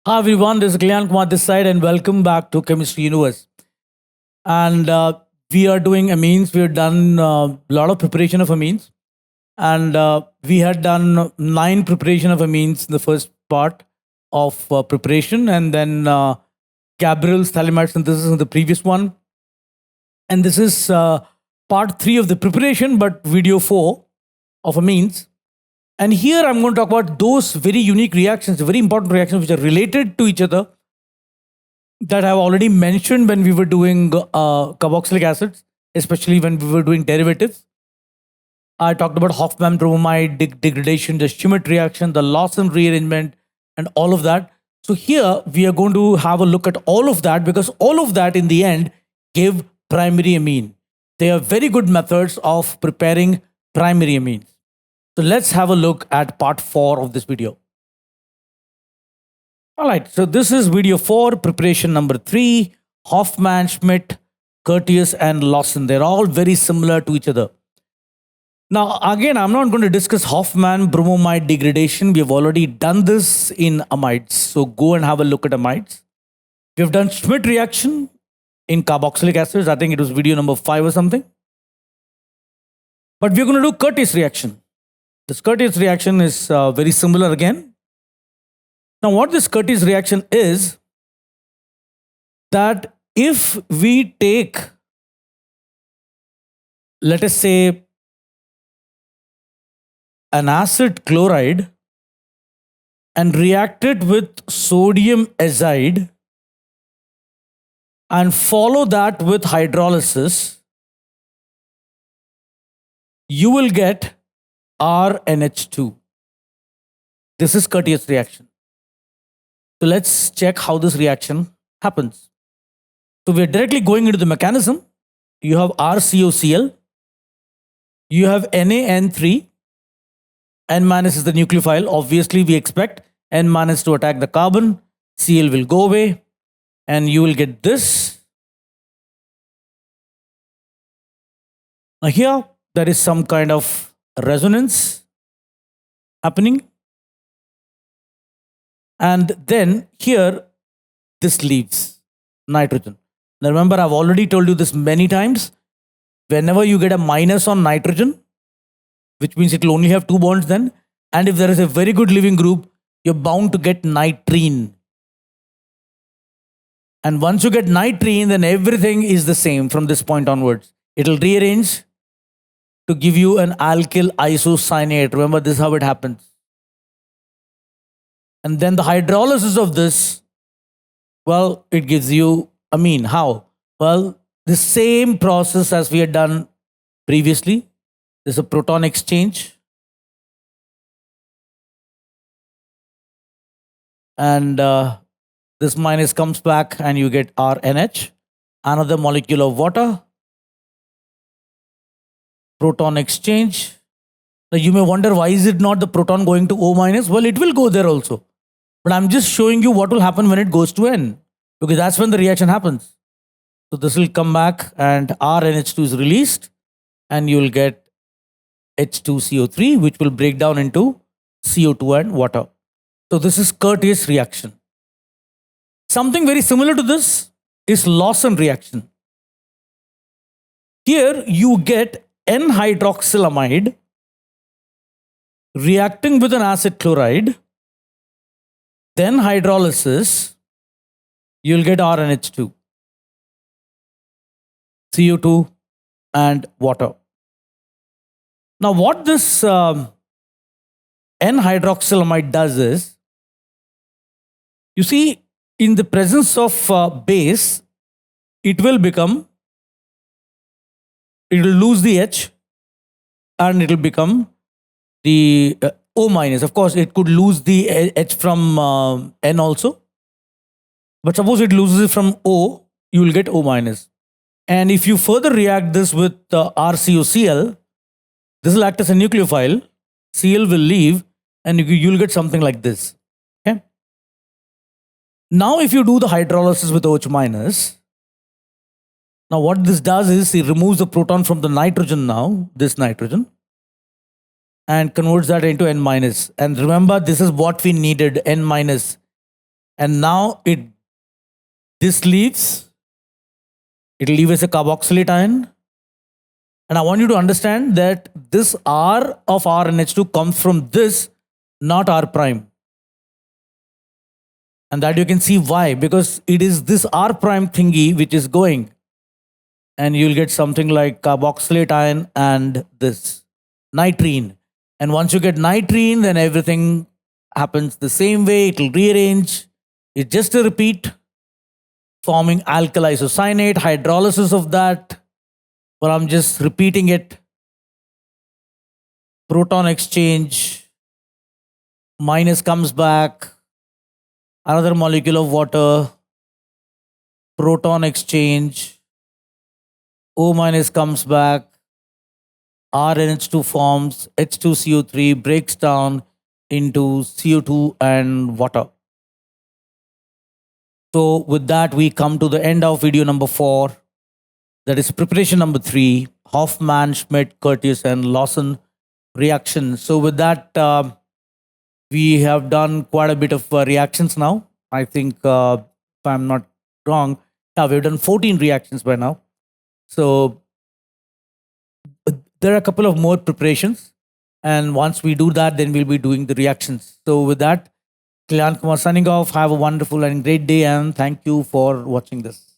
Hi everyone, this is Kalyan Kumar this side, and welcome back to Chemistry Universe. And we are doing amines. We have done a lot of preparation of amines, and we had done 9 preparation of amines in the first part of preparation, and then Gabriel's thalamide synthesis in the previous one, and this is part 3 of the preparation, but video 4 of amines. And here I'm going to talk about those very unique reactions, very important reactions which are related to each other that I've already mentioned when we were doing carboxylic acids, especially when we were doing derivatives. I talked about Hofmann bromide degradation, the Schmidt reaction, the Lawson rearrangement, and all of that. So here we are going to have a look at all of that because all of that in the end give primary amine. They are very good methods of preparing primary amines. So let's have a look at part 4 of this video. All right, so this is video 4, preparation number 3, Hofmann, Schmidt, Curtius, and Lawson. They're all very similar to each other. Now, again, I'm not going to discuss Hofmann bromide degradation. We have already done this in amides. So go and have a look at amides. We have done Schmidt reaction in carboxylic acids. I think it was video number 5 or something. But we're going to do Curtius reaction. This Curtius reaction is very similar again. Now, what this Curtius reaction is that if we take, let us say, an acid chloride and react it with sodium azide and follow that with hydrolysis, you will get RNH2. This is Curtius reaction. So let's check how this reaction happens. So we're directly going into the mechanism. You have RCOCl. You have NaN3. N minus is the nucleophile. Obviously, we expect N minus to attack the carbon. Cl will go away. And you will get this. Now here, there is some kind of resonance happening. And then here, this leaves nitrogen. Now remember, I've already told you this many times. Whenever you get a minus on nitrogen, which means it will only have 2 bonds then, and if there is a very good leaving group, you're bound to get nitrene. And once you get nitrene, then everything is the same from this point onwards. It will rearrange to give you an alkyl isocyanate. Remember, this is how it happens. And then the hydrolysis of this, well, it gives you amine. How? Well, the same process as we had done previously. There's a proton exchange. And this minus comes back and you get RNH, another molecule of water. Proton exchange. Now you may wonder, why is it not the proton going to O minus? Well, it will go there also. But I'm just showing you what will happen when it goes to N. Because that's when the reaction happens. So this will come back and RNH2 is released. And you will get H2CO3, which will break down into CO2 and water. So this is Curtius reaction. Something very similar to this is Lawson reaction. Here you get N-hydroxylamide reacting with an acid chloride, then hydrolysis, you'll get RNH2, CO2 and water. Now what this N-hydroxylamide does is, you see, in the presence of base, it will lose the H and it will become the O minus. Of course, it could lose the H from N also. But suppose it loses it from O, you will get O minus. And if you further react this with RCOCl, this will act as a nucleophile. Cl will leave and you will get something like this. Okay. Now if you do the hydrolysis with OH minus, now what this does is it removes the proton from the nitrogen now, this nitrogen, and converts that into N minus. And remember, this is what we needed, N minus. And now this leaves, it'll leave as a carboxylate ion. And I want you to understand that this R of RNH2 comes from this, not R prime. And that you can see why, because it is this R prime thingy which is going. And you'll get something like carboxylate ion and this nitrene. And once you get nitrene, then everything happens the same way. It will rearrange. It's just a repeat, forming alkali isocyanate, hydrolysis of that. But I'm just repeating it. Proton exchange, minus comes back, another molecule of water, proton exchange, O minus comes back, RNH2 forms, H2CO3 breaks down into CO2 and water. So with that, we come to the end of video number 4. That is preparation number 3, Hoffman, Schmidt, Curtius, and Lawson reaction. So with that, we have done quite a bit of reactions now. I think, if I'm not wrong, yeah, we've done 14 reactions by now. So there are a couple of more preparations. And once we do that, then we'll be doing the reactions. So with that, Kalyan Kumar signing off. Have a wonderful and great day, and thank you for watching this.